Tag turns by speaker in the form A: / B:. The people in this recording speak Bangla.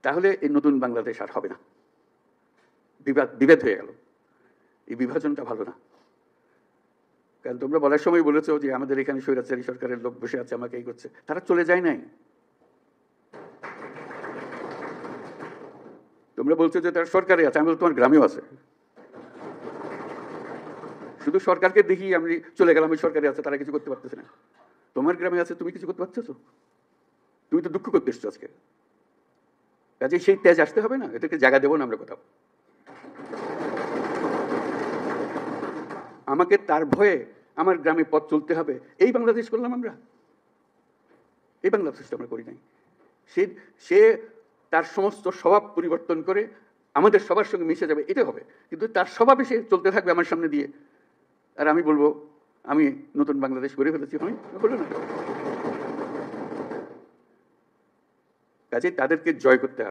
A: তাহলে এই নতুন বাংলাদেশ আর হবে না। বিভেদ হয়ে গেল। এই বিভাজনটা ভালো না। কারণ তোমরা বলার সময় বলেছো যে আমাদের এখানে স্বৈরাচারী সরকারের লোক বসে আছে, আমাকে এই করছে। তারা চলে যায় নাই। তোমরা বলছো যে তারা সরকারে আছে, আমি বলছি তোমার গ্রামেও আছে। শুধু সরকারকে দেখি আমি চলে গেলাম, ওই সরকারে আছে, তারা কিছু করতে পারতেছে না। তোমার গ্রামে আছে, তুমি কিছু করতে পারছো? তুমি তো দুঃখ করতে এসছো আজকে। কাজে সেই তেজ আসতে হবে না, এটাকে জায়গা দেবো না আমরা কোথাও। আমাকে তার ভয়ে আমার গ্রামে পথ চলতে হবে, এই বাংলাদেশ করলাম আমরা? এই বাংলাদেশটা আমরা করি নাই। সে তার সমস্ত স্বভাব পরিবর্তন করে আমাদের সবার সঙ্গে মিশে যাবে, এটা হবে। কিন্তু তার স্বভাবে সে চলতে থাকবে আমার সামনে দিয়ে, আর আমি বলবো আমি নতুন বাংলাদেশ গড়ে ফেলেছি। হয় বললো না? কাজে তাদেরকে জয় করতে হবে।